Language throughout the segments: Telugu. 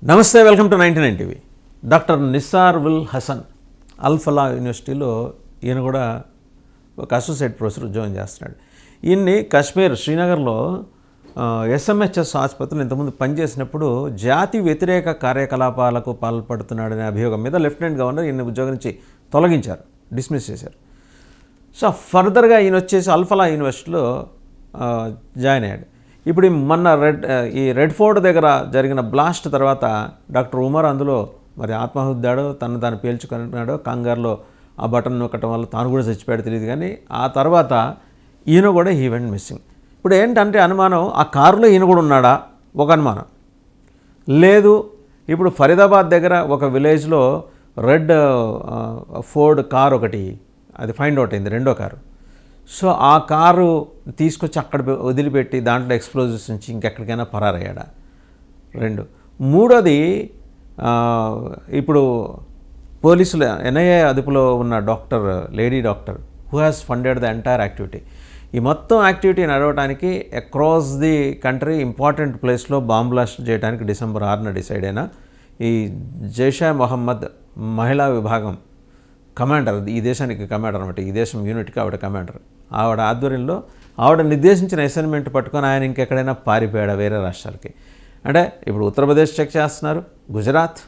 నమస్తే, welcome to 99 TV. Doctor Nissar ul Hassan Al Falah యూనివర్సిటీలో ఈయన కూడా ఒక అసోసియేట్ ప్రొఫెసర్ ఉద్యోగం చేస్తున్నాడు. ఈయన్ని కాశ్మీర్ శ్రీనగర్లో ఎస్ఎంహెచ్ఎస్ ఆసుపత్రిలో ఇంతకుముందు పనిచేసినప్పుడు జాతి వ్యతిరేక కార్యకలాపాలకు పాల్పడుతున్నాడనే అభియోగం మీద లెఫ్టినెంట్ గవర్నర్ ఈయన ఉద్యోగం నుంచి తొలగించారు, డిస్మిస్ చేశారు. సో ఫర్దర్గా ఈయన వచ్చేసి అల్-ఫలా యూనివర్సిటీలో జాయిన్ అయ్యాడు. ఇప్పుడు మొన్న రెడ్ ఫోర్ట్ దగ్గర జరిగిన బ్లాస్ట్ తర్వాత డాక్టర్ ఉమర్ అందులో మరి ఆత్మహత్యాడో తాను పేల్చుకున్నాడో, కంగారులో ఆ బటన్ నొక్కటం వల్ల తాను కూడా చచ్చిపోయాడు తెలియదు. కానీ ఆ తర్వాత ఈయన కూడా హీ వెంట్ మిస్సింగ్. ఇప్పుడు ఏంటంటే అనుమానం, ఆ కారులో ఈయన కూడా ఉన్నాడా ఒక అనుమానం. లేదు, ఇప్పుడు ఫరీదాబాద్ దగ్గర ఒక విలేజ్లో రెడ్ ఫోర్డ్ కారు ఒకటి అది ఫైండ్ అవుట్ అయింది, రెండో కారు. సో ఆ కారు తీసుకొచ్చి అక్కడ వదిలిపెట్టి దాంట్లో ఎక్స్ప్లోజివ్స్ నుంచి ఇంకెక్కడికైనా పరారయ్యాడా? రెండు. మూడోది, ఇప్పుడు పోలీసులు ఎన్ఐఏ అదుపులో ఉన్న lady doctor who has funded the entire activity. ఈ మొత్తం యాక్టివిటీ నడవడానికి అక్రాస్ ది కంట్రీ ఇంపార్టెంట్ ప్లేస్లో బాంబ్ బ్లాస్ట్ చేయడానికి December 6న డిసైడ్ అయిన ఈ జైషే మొహమ్మద్ మహిళా విభాగం కమాండర్, ఈ దేశానికి కమాండర్ అనమాట, ఈ దేశం యూనిట్కి ఆవిడ కమాండర్. ఆవిడ ఆధ్వర్యంలో ఆవిడ నిర్దేశించిన అసైన్మెంట్ పట్టుకొని ఆయన ఇంకెక్కడైనా పారిపోయాడా వేరే రాష్ట్రాలకి? అంటే ఇప్పుడు ఉత్తరప్రదేశ్ చెక్ చేస్తున్నారు, గుజరాత్,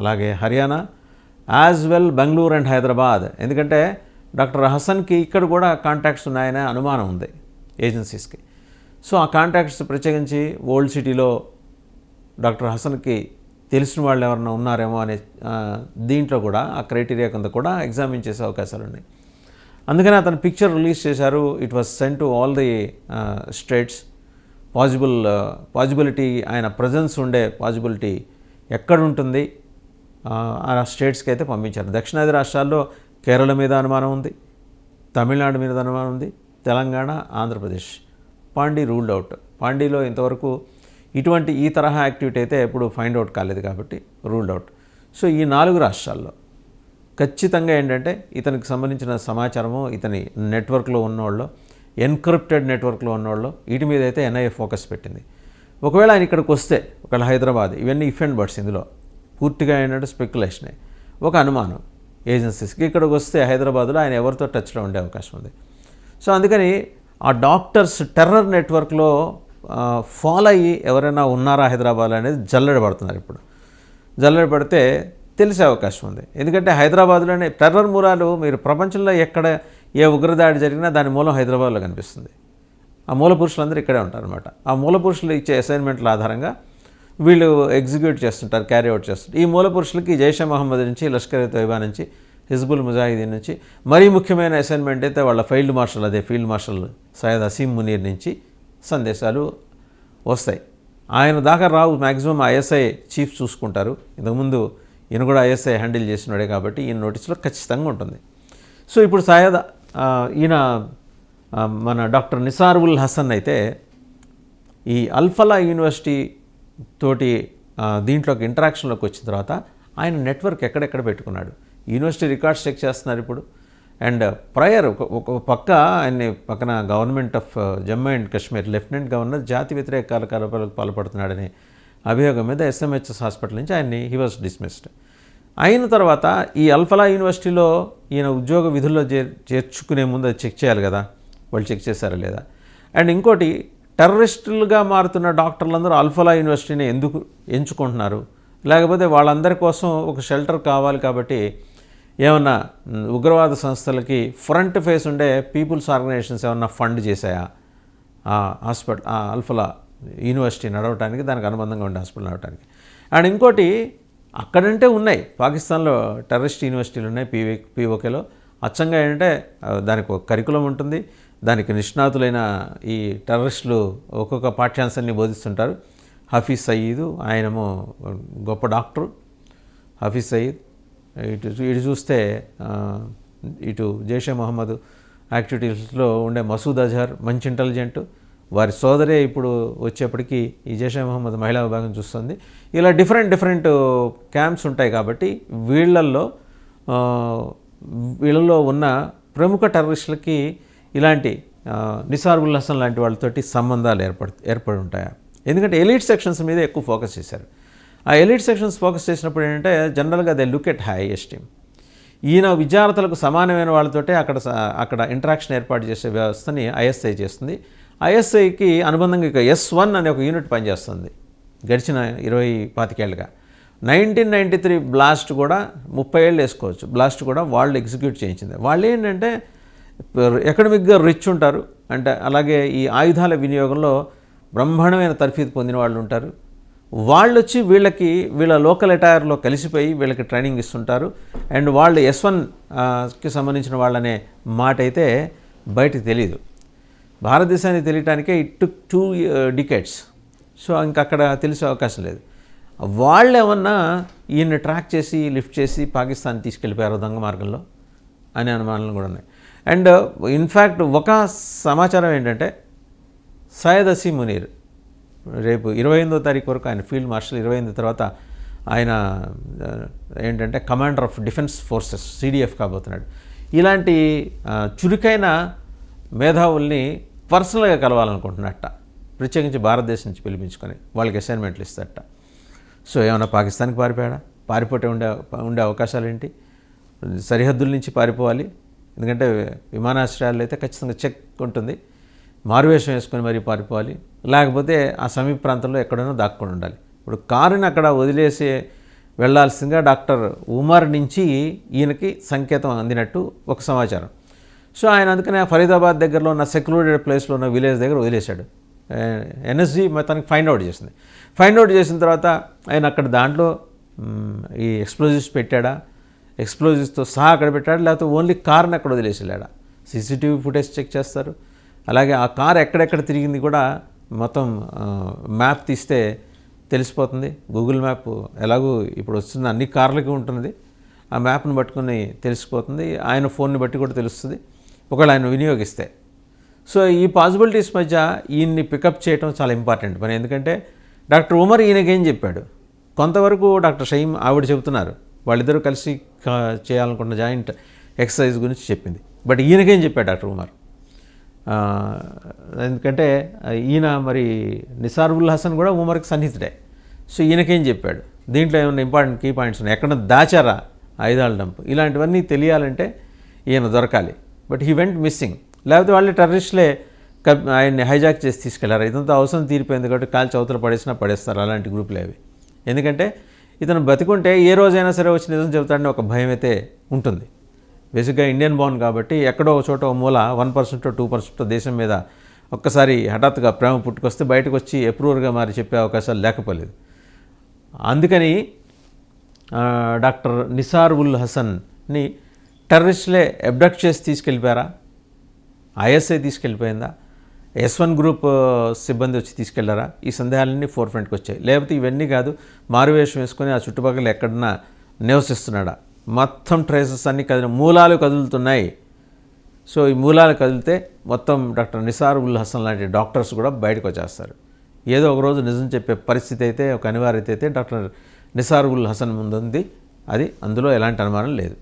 అలాగే Haryana, as well Bengaluru and Hyderabad. ఎందుకంటే డాక్టర్ హసన్కి ఇక్కడ కూడా కాంటాక్ట్స్ ఉన్నాయనే అనుమానం ఉంది ఏజెన్సీస్కి. సో ఆ కాంటాక్ట్స్ ప్రత్యేకించి ఓల్డ్ సిటీలో డాక్టర్ హసన్కి తెలిసిన వాళ్ళు ఎవరైనా ఉన్నారేమో అనే దీంట్లో కూడా ఆ క్రైటీరియా కింద కూడా ఎగ్జామిన్ చేసే అవకాశాలు ఉన్నాయి. అందుకని అతను పిక్చర్ రిలీజ్ చేశారు. It was sent to all the states. Possibility, ఆయన ప్రజెన్స్ ఉండే పాజిబిలిటీ ఎక్కడుంటుంది ఆ స్టేట్స్కి అయితే పంపించారు. దక్షిణాది రాష్ట్రాల్లో కేరళ మీద అనుమానం ఉంది, తమిళనాడు మీద అనుమానం ఉంది, తెలంగాణ, ఆంధ్రప్రదేశ్. Pondy ruled out. పాండీలో ఇంతవరకు ఈ తరహా యాక్టివిటీ అయితే ఎప్పుడు ఫైండ్ అవుట్ కాలేదు కాబట్టి రూల్డ్ అవుట్. సో ఈ 4 రాష్ట్రాల్లో ఖచ్చితంగా ఏంటంటే ఇతనికి సంబంధించిన సమాచారము ఇతని నెట్వర్క్లో ఉన్నవాళ్ళు, ఎన్క్రిప్టెడ్ నెట్వర్క్లో ఉన్నవాళ్ళు, వీటి మీద అయితే ఎన్ఐఏ ఫోకస్ పెట్టింది. ఒకవేళ ఆయన ఇక్కడికి వస్తే, ఒకవేళ హైదరాబాద్, ఇవన్నీ ఇఫ్ అండ్ బట్స్, ఇందులో పూర్తిగా ఏంటంటే స్పెక్యులేషనే, ఒక అనుమానం ఏజెన్సీస్కి. ఇక్కడికి వస్తే హైదరాబాద్లో ఆయన ఎవరితో టచ్లో ఉండే అవకాశం ఉంది. సో అందుకని ఆ డాక్టర్స్ టెర్రర్ నెట్వర్క్లో ఫాలో అయ్యి ఎవరైనా ఉన్నారా హైదరాబాద్ అనేది జల్లెడబడుతున్నారు. ఇప్పుడు జల్లెడబడితే తెలిసే అవకాశం ఉంది. ఎందుకంటే హైదరాబాద్లోనే టెర్రర్ మూలాలు మీరు ప్రపంచంలో ఎక్కడ ఏ ఉగ్రదాడి జరిగినా దాని మూలం హైదరాబాద్లో కనిపిస్తుంది. ఆ మూల పురుషులందరూ ఇక్కడే ఉంటారనమాట. ఆ మూల పురుషులు ఇచ్చే అసైన్మెంట్ల ఆధారంగా వీళ్ళు ఎగ్జిక్యూట్ చేస్తుంటారు, క్యారీ అవుట్ చేస్తుంటారు. ఈ మూల పురుషులకి జైషే మొహమ్మద్ నుంచి, లష్కర్ తోయిబా నుంచి, హిజ్బుల్ ముజాహిదీన్ నుంచి, మరీ ముఖ్యమైన అసైన్మెంట్ అయితే వాళ్ళ ఫీల్డ్ మార్షల్ సయ్యద్ అసీం మునీర్ నుంచి సందేశాలు వస్తాయి. ఆయన దాకా రావు, మ్యాక్సిమం ఐఎస్ఐ చీఫ్ చూసుకుంటారు. ఇంతకుముందు ఈయన కూడా ఐఎస్ఐ హ్యాండిల్ చేసినాడే కాబట్టి ఈయన నోటీసులో ఖచ్చితంగా ఉంటుంది. సో ఇప్పుడు ఈయన మన డాక్టర్ నిస్సార్ ఉల్ హసన్ అయితే ఈ అల్-ఫలా యూనివర్సిటీ తోటి దీంట్లోకి ఇంటరాక్షన్లోకి వచ్చిన తర్వాత ఆయన నెట్వర్క్ ఎక్కడెక్కడ పెట్టుకున్నాడు, యూనివర్సిటీ రికార్డ్స్ చెక్ చేస్తున్నారు ఇప్పుడు. అండ్ ప్రయర్ ఒక పక్కన government of Jammu and Kashmir lieutenant governor జాతి వ్యతిరేక కార్యకలాపాలకు పాల్పడుతున్నాడనే అభియోగం మీద ఎస్ఎంహెచ్ఎస్ హాస్పిటల్ నుంచి హీ వాజ్ డిస్మిస్డ్. అయిన తర్వాత ఈ అల్-ఫలా యూనివర్సిటీలో ఈయన ఉద్యోగ విధుల్లో చేర్చుకునే ముందు అది చెక్ చేయాలి కదా, వాళ్ళు చెక్ చేశారా లేదా. అండ్ ఇంకోటి, టెర్రరిస్టులుగా మారుతున్న డాక్టర్లందరూ అల్-ఫలా యూనివర్సిటీని ఎందుకు ఎంచుకుంటున్నారు? లేకపోతే వాళ్ళందరి కోసం ఒక షెల్టర్ కావాలి కాబట్టి ఏమన్నా ఉగ్రవాద సంస్థలకి ఫ్రంట్ ఫేస్ ఉండే పీపుల్స్ ఆర్గనైజేషన్స్ ఏమన్నా ఫండ్ చేశాయా ఆ అల్-ఫలా యూనివర్సిటీ నడవటానికి, దానికి అనుబంధంగా ఉండే హాస్పిటల్ నడవటానికి? అండ్ ఇంకోటి, అక్కడంటే ఉన్నాయి, పాకిస్తాన్లో టెర్రరిస్ట్ యూనివర్సిటీలు ఉన్నాయి, పీఓకేలో. అచ్చంగా ఏంటంటే దానికి ఒక కరికులం ఉంటుంది, దానికి నిష్ణాతులైన ఈ టెర్రరిస్టులు ఒక్కొక్క పాఠ్యాంశాన్ని బోధిస్తుంటారు. హఫీజ్ సయీద్, ఆయనేమో గొప్ప డాక్టరు హఫీజ్ సయీద్. ఇటు చూస్తే ఇటు జైషే మొహమ్మద్ యాక్టివిటీస్లో ఉండే మసూద్ అజహర్ మంచి ఇంటెలిజెంట్, వారి సోదరే ఇప్పుడు వచ్చేప్పటికీ ఈ జైషే మొహమ్మద్ మహిళా విభాగం చూస్తుంది. ఇలా డిఫరెంట్ క్యాంప్స్ ఉంటాయి కాబట్టి వీళ్ళల్లో ఉన్న ప్రముఖ టెర్రరిస్టులకి ఇలాంటి నిస్సార్ ఉల్ హసన్ లాంటి వాళ్ళతోటి సంబంధాలు ఏర్పడి ఉంటాయా? ఎందుకంటే ఎలీట్ సెక్షన్స్ మీద ఎక్కువ ఫోకస్ చేశారు. ఆ ఎలిట్ సెక్షన్స్ ఫోకస్ చేసినప్పుడు ఏంటంటే జనరల్గా they look at high esteem. ఈయన విద్యార్థులకు సమానమైన వాళ్ళతోటే అక్కడ ఇంటరాక్షన్ ఏర్పాటు చేసే వ్యవస్థని ఐఎస్ఐ చేస్తుంది. ఐఎస్ఐకి అనుబంధంగా ఇక S1 అనే ఒక యూనిట్ పనిచేస్తుంది గడిచిన 25 ఏళ్ళుగా. 1993 బ్లాస్ట్ కూడా 30 ఏళ్ళు వేసుకోవచ్చు. బ్లాస్ట్ కూడా వాళ్ళు ఎగ్జిక్యూట్ చేయించింది. వాళ్ళు ఏంటంటే ఎకడమిక్గా రిచ్ ఉంటారు, అంటే అలాగే ఈ ఆయుధాల వినియోగంలో బ్రహ్మాండమైన తర్ఫీదు పొందిన వాళ్ళు ఉంటారు. వాళ్ళు వచ్చి వీళ్ళ లోకల్ అటైర్లో కలిసిపోయి వీళ్ళకి ట్రైనింగ్ ఇస్తుంటారు. అండ్ వాళ్ళు S1కి సంబంధించిన వాళ్ళనే మాట అయితే బయటకు తెలియదు. భారతదేశానికి తెలియటానికే ఇట్ టుక్ 2 decades. సో ఇంకక్కడ తెలిసే అవకాశం లేదు. వాళ్ళు ఏమన్నా ఈయన్ని ట్రాక్ చేసి లిఫ్ట్ చేసి పాకిస్తాన్ తీసుకెళ్ళిపోయారు దొంగ మార్గంలో అనే అనుమానాలు కూడా ఉన్నాయి. అండ్ ఇన్ఫ్యాక్ట్ ఒక సమాచారం ఏంటంటే సయ్యద్ అసీం మునీర్ రేపు 28వ తారీఖు వరకు ఆయన ఫీల్డ్ మార్షల్, 28 తర్వాత ఆయన ఏంటంటే commander of defence forces CDF కాబోతున్నాడు. ఇలాంటి చురుకైన మేధావుల్ని పర్సనల్గా కలవాలనుకుంటున్నట్ట, ప్రత్యేకించి భారతదేశం నుంచి పిలిపించుకొని వాళ్ళకి అసైన్మెంట్లు ఇస్తారట. సో ఏమైనా పాకిస్తాన్కి పారిపోతే ఉండే అవకాశాలు ఏంటి? సరిహద్దుల నుంచి పారిపోవాలి, ఎందుకంటే విమానాశ్రయాల్లో అయితే ఖచ్చితంగా చెక్ ఉంటుంది, మారువేషం వేసుకొని మరీ పారిపోవాలి, లేకపోతే ఆ సమీప ప్రాంతంలో ఎక్కడైనా దాక్కొని ఉండాలి. ఇప్పుడు కారుని అక్కడ వదిలేసి వెళ్లాల్సిందిగా డాక్టర్ ఉమర్ నుంచి ఈయనకి సంకేతం అందినట్టు ఒక సమాచారం. సో ఆయన అందుకనే ఫరీదాబాద్ దగ్గరలో ఉన్న సెక్లూడెడ్ ప్లేస్లో ఉన్న విలేజ్ దగ్గర వదిలేశాడు. NSG మొత్తానికి ఫైండ్ అవుట్ చేసిన తర్వాత ఆయన అక్కడ దాంట్లో ఈ ఎక్స్ప్లోజివ్స్ పెట్టాడా, ఎక్స్ప్లోజివ్స్తో సహా అక్కడ పెట్టాడా, లేకపోతే ఓన్లీ కార్ని అక్కడ వదిలేసి వెళ్ళాడా? CCTV ఫుటేజ్ చెక్ చేస్తారు. అలాగే ఆ కార్ ఎక్కడెక్కడ తిరిగింది కూడా మొత్తం మ్యాప్ తీస్తే తెలిసిపోతుంది. గూగుల్ మ్యాప్ ఎలాగూ ఇప్పుడు వస్తున్న అన్ని కార్లకి ఉంటుంది, ఆ మ్యాప్ని పట్టుకుని తెలిసిపోతుంది. ఆయన ఫోన్ని బట్టి కూడా తెలుస్తుంది ఒకవేళ ఆయన వినియోగిస్తే. సో ఈ పాసిబిలిటీస్ మధ్య ఈయన్ని పికప్ చేయడం చాలా ఇంపార్టెంట్ పని. ఎందుకంటే డాక్టర్ ఉమర్ ఈయనకేం చెప్పాడు, కొంతవరకు డాక్టర్ షహీం ఆవిడ చెబుతున్నారు, వాళ్ళిద్దరూ కలిసి చేయాలనుకున్న జాయింట్ ఎక్సర్సైజ్ గురించి చెప్పింది. బట్ ఈయనకేం చెప్పాడు డాక్టర్ ఉమర్? ఎందుకంటే ఈయన మరి నిసార్ ఉల్ హసన్ కూడా ఉమర్కి సన్నిహితుడే. సో ఈయనకేం చెప్పాడు, దీంట్లో ఏమైనా ఇంపార్టెంట్ కీ పాయింట్స్ ఉన్నాయి, ఎక్కడ దాచారా ఆయుధాల డంప్, ఇలాంటివన్నీ తెలియాలంటే ఈయన దొరకాలి. But he went missing. లేకపోతే వాళ్ళు టెర్రరిస్టులే ఆయన్ని హైజాక్ చేసి తీసుకెళ్లారు. ఇదంతా అవసరం తీరిపోయింది కాబట్టి కాల్చి అవతల పడేస్తారు అలాంటి గ్రూపులు అవి. ఎందుకంటే ఇతను బతికుంటే ఏ రోజైనా సరే వచ్చి నిజం చెబుతాడని ఒక భయం అయితే ఉంటుంది. బేసిక్గా ఇండియన్ బోర్న్ కాబట్టి ఎక్కడో ఒక చోట ఒక మూల 1% 2% దేశం మీద ఒక్కసారి హఠాత్తుగా ప్రేమ పుట్టుకొస్తే బయటకు వచ్చి అప్రూవర్గా మారి చెప్పే అవకాశాలు లేకపోలేదు. అందుకని డాక్టర్ నిసార్ ఉల్ హసన్ని టెర్రరిస్టులే అబ్డక్ట్ చేసి తీసుకెళ్ళిపోయారా, ISI తీసుకెళ్ళిపోయిందా, S1 గ్రూప్ సిబ్బంది వచ్చి తీసుకెళ్లారా, ఈ సందేహాలన్నీ ఫోర్ఫ్రంట్కి వచ్చాయి. లేకపోతే ఇవన్నీ కాదు, మారువేషం వేసుకొని ఆ చుట్టుపక్కల ఎక్కడన్నా నివసిస్తున్నాడా, మొత్తం ట్రేసెస్ అన్నీ మూలాలు కదులుతున్నాయి. సో ఈ మూలాలు కదిలితే మొత్తం డాక్టర్ నిసార్ ఉల్ హసన్ లాంటి డాక్టర్స్ కూడా బయటకు వచ్చేస్తారు. ఏదో ఒక రోజు నిజం చెప్పే పరిస్థితి అయితే, ఒక అనివార్యత అయితే డాక్టర్ నిసార్ ఉల్ హసన్ ముందుంది, అది అందులో ఎలాంటి అనుమానం లేదు.